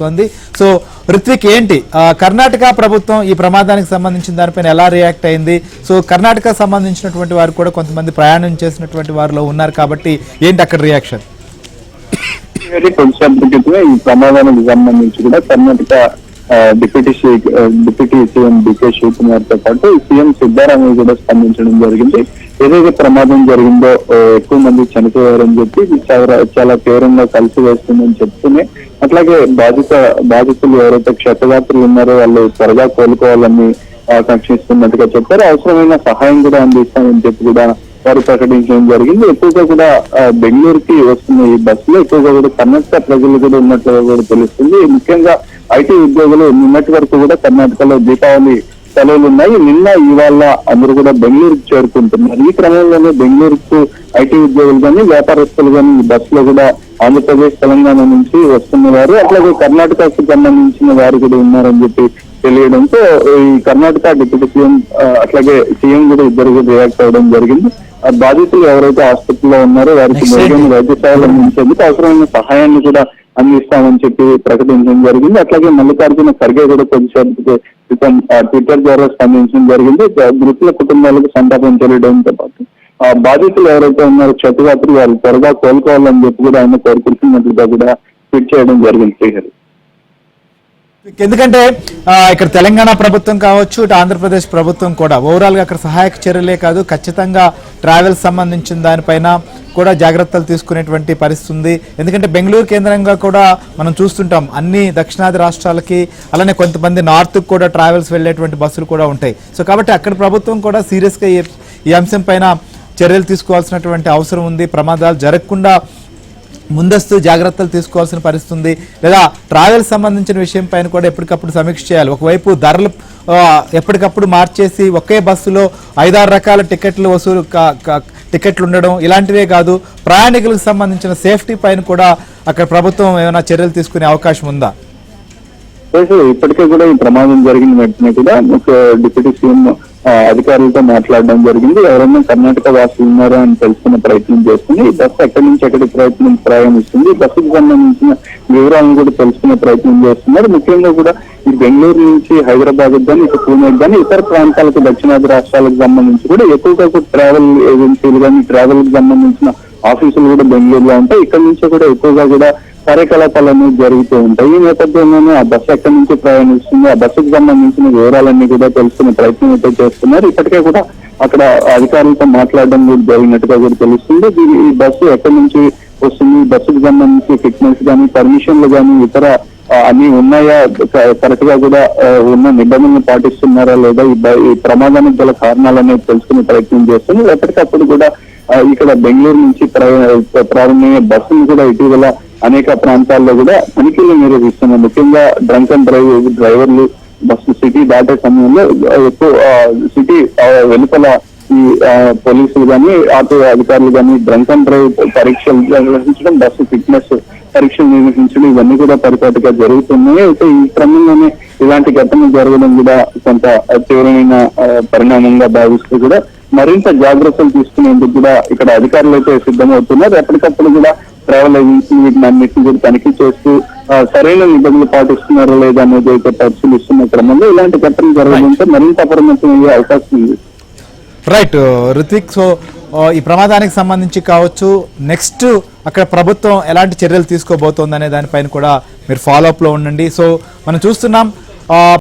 So Ritwik ఏంటి కర్ణాటక ప్రభుత్వం ఈ ప్రమాదానికి సంబంధించిన దానిపైన ఎలా రియాక్ట్ అయింది? సో కర్ణాటక సంబంధించినటువంటి వారు కూడా కొంతమంది ప్రయాణం చేసినటువంటి వారిలో ఉన్నారు కాబట్టి ఏంటి అక్కడ రియాక్షన్? ఈ ప్రమాదానికి సంబంధించి కూడా కర్ణాటక డిప్యూటీ సీఎం డికే శివకుమార్ తో పాటు సీఎం సిద్ధారామయ్య కూడా స్పందించడం జరిగింది. ఏదైతే ప్రమాదం జరిగిందో ఎక్కువ మంది చనిపోయారని చెప్పి చాలా తీవ్రంగా కలిసి వేస్తుందని చెప్తూనే అట్లాగే బాధితులు ఎవరైతే క్షతగాత్రులు ఉన్నారో వాళ్ళు త్వరగా కోలుకోవాలని ఆకాంక్షిస్తున్నట్టుగా చెప్పారు. అవసరమైన సహాయం కూడా అందిస్తామని చెప్పి కూడా వారు ప్రకటించడం జరిగింది. ఎక్కువగా కూడా బెంగళూరుకి వస్తున్న ఈ బస్సులో ఎక్కువగా కూడా కర్ణాటక ప్రజలు కూడా ఉన్నట్లుగా కూడా తెలుస్తుంది. ముఖ్యంగా ఐటీ ఉద్యోగులు నిన్నటి వరకు కూడా కర్ణాటకలో దీపావళి సెలవులు ఉన్నాయి. నిన్న ఇవాళ అందరూ కూడా బెంగళూరుకు చేరుకుంటున్నారు. ఈ క్రమంలోనే బెంగళూరుకు ఐటీ ఉద్యోగులు కానీ వ్యాపారస్తులు కానీ ఈ బస్సులో కూడా ఆంధ్రప్రదేశ్ తెలంగాణ నుంచి వస్తున్న వారు అట్లాగే కర్ణాటకకు సంబంధించిన వారు కూడా ఉన్నారని చెప్పి తెలియడంతో ఈ కర్ణాటక డిప్యూటీ సీఎం అట్లాగే సీఎం కూడా ఇద్దరు కూడా రియాక్ట్ అవ్వడం జరిగింది. బాధితులు ఎవరైతే హాస్పిటల్లో ఉన్నారో వారికి మెరుగైన వైద్య సేవలు అందించేందుకు అవసరమైన సహాయాన్ని కూడా అందిస్తామని చెప్పి ప్రకటించడం జరిగింది. అట్లాగే మల్లికార్జున ఖర్గే కూడా కొద్దిసేపు క్రితం ట్విట్టర్ ద్వారా స్పందించడం జరిగింది. మృతుల కుటుంబాలకు సంతాపం తెలియడంతో పాటు బాధితులు ఎవరైతే ఉన్నారో క్షతగాత్రులు వాళ్ళు త్వరగా కోలుకోవాలని చెప్పి కూడా ఆయన కోరుకుంటున్నట్లుగా కూడా ట్వీట్ చేయడం జరిగింది. శ్రీహరి, ఎందుకంటే ఇక్కడ తెలంగాణ ప్రభుత్వం కావచ్చు, ఇటు ఆంధ్రప్రదేశ్ ప్రభుత్వం కూడా ఓవరాల్ గా అక్కడ సహాయక చర్యలే కాదు, ఖచ్చితంగా ట్రావెల్స్ సంబంధించిన దానిపైన కూడా జాగ్రత్తలు తీసుకునేటువంటి పరిస్థితి ఉంది. ఎందుకంటే బెంగళూరు కేంద్రంగా కూడా మనం చూస్తుంటాం అన్ని దక్షిణాది రాష్ట్రాలకి, అలానే కొంతమంది నార్త్ కూడా ట్రావెల్స్ వెళ్లేటువంటి బస్సులు కూడా ఉంటాయి. సో కాబట్టి అక్కడ ప్రభుత్వం కూడా సీరియస్ గా ఈ అంశం పైన చర్యలు తీసుకోవాల్సినటువంటి అవసరం ఉంది. ప్రమాదాలు జరగకుండా ముందస్తు జాగ్రత్తలు తీసుకోవాల్సిన పరిస్థితి ఉంది. లేదా ట్రావెల్ సంబంధించిన విషయం పైన కూడా ఎప్పటికప్పుడు సమీక్ష చేయాలి. ఒకవైపు ధరలు ఎప్పటికప్పుడు మార్చేసి ఒకే బస్సులో 5-6 రకాల టికెట్లు ఉండడం ఇలాంటివే కాదు, ప్రయాణికులకు సంబంధించిన సేఫ్టీ పైన కూడా అక్కడ ప్రభుత్వం ఏమైనా చర్యలు తీసుకునే అవకాశం ఉందా? ఇప్పటికే కూడా ఈ ప్రమాదం జరిగిన వెంటనే కూడా డిప్యూటీ సీఎం అధికారులతో మాట్లాడడం జరిగింది. ఎవరైనా కర్ణాటక వాసులు ఉన్నారా అని తెలుసుకునే ప్రయత్నం చేస్తుంది. ఈ బస్సు ఎక్కడి నుంచి ఎక్కడికి ప్రయాణిస్తుంది, బస్సుకు సంబంధించిన వివరాలను కూడా తెలుసుకునే ప్రయత్నం చేస్తున్నారు. ముఖ్యంగా కూడా ఈ బెంగళూరు నుంచి హైదరాబాద్ కానీ ఇటు పూణే కానీ ఇతర ప్రాంతాలకు దక్షిణాది రాష్ట్రాలకు సంబంధించి కూడా ఎక్కువగా ట్రావెల్ ఏజెన్సీలు కానీ ట్రావెల్ కి సంబంధించిన ఆఫీసులు కూడా బెంగళూరులో ఉంటాయి. ఇక్కడ నుంచి కూడా ఎక్కువగా కూడా కార్యకలాపాలన్నీ జరుగుతూ ఉంటాయి. ఈ నేపథ్యంలోనే ఆ బస్సు ఎక్కడి నుంచి ప్రయాణిస్తుంది, ఆ బస్సుకు సంబంధించిన వివరాలన్నీ కూడా తెలుసుకునే ప్రయత్నం అయితే చేస్తున్నారు. ఇప్పటికే కూడా అక్కడ అధికారులతో మాట్లాడడం కూడా జరిగినట్టుగా కూడా తెలుస్తుంది. ఈ బస్సు ఎక్కడి నుంచి వస్తుంది, బస్సుకు సంబంధించి ఫిట్నెస్ కానీ పర్మిషన్లు కానీ ఇతర అన్ని ఉన్నాయా, కరెక్ట్ గా కూడా ఉన్న నిబంధనలు పాటిస్తున్నారా లేదా, ఈ ప్రమాదానికి గల కారణాలు అనేది తెలుసుకునే ప్రయత్నం చేస్తుంది. ఎప్పటికప్పుడు కూడా ఇక్కడ బెంగళూరు నుంచి ప్రారంభమయ్యే బస్సులు కూడా ఇటీవల అనేక ప్రాంతాల్లో కూడా తనిఖీలు నిర్వహిస్తున్నారు. ముఖ్యంగా డ్రంక్ అండ్ డ్రైవర్లు బస్సు సిటీ దాటే సమయంలో ఎక్కువ సిటీ వెలుపల ఈ పోలీసులు కానీ ఆటో అధికారులు కానీ డ్రంక్ అండ్ డ్రైవ్ పరీక్షలు నిర్వహించడం, బస్సు ఫిట్నెస్ పరీక్షలు నిర్వహించడం ఇవన్నీ కూడా పరిపాటిగా జరుగుతున్నాయి. అయితే ఈ క్రమంలోనే ఇలాంటి ఘటనలు జరగడం కూడా కొంత తీవ్రమైన పరిణామంగా భావిస్తూ కూడా మరింత జాగ్రత్తలు తీసుకునేందుకు కూడా ఇక్కడ అధికారులు అయితే సిద్ధమవుతున్నారు. ఎప్పటికప్పుడు కూడా ట్రావెల్ ఏజెన్సీ వీటిని అన్నింటినీ కూడా తనిఖీ చేస్తూ సరైన నిబంధనలు పాటిస్తున్నారో లేదా అనేది అయితే పరిశీలిస్తున్న క్రమంలో ఇలాంటి ఘటనలు జరగడంతో మరింత అప్రమత్తం అయ్యే అవకాశం ఉంది. రైట్ రిత్విక్, సో ఈ ప్రమాదానికి సంబంధించి కావచ్చు, నెక్స్ట్ అక్కడ ప్రభుత్వం ఎలాంటి చర్యలు తీసుకోబోతోంది అనే దానిపైన కూడా మీరు ఫాలో అప్ లో ఉండండి. సో మనం చూస్తున్నాం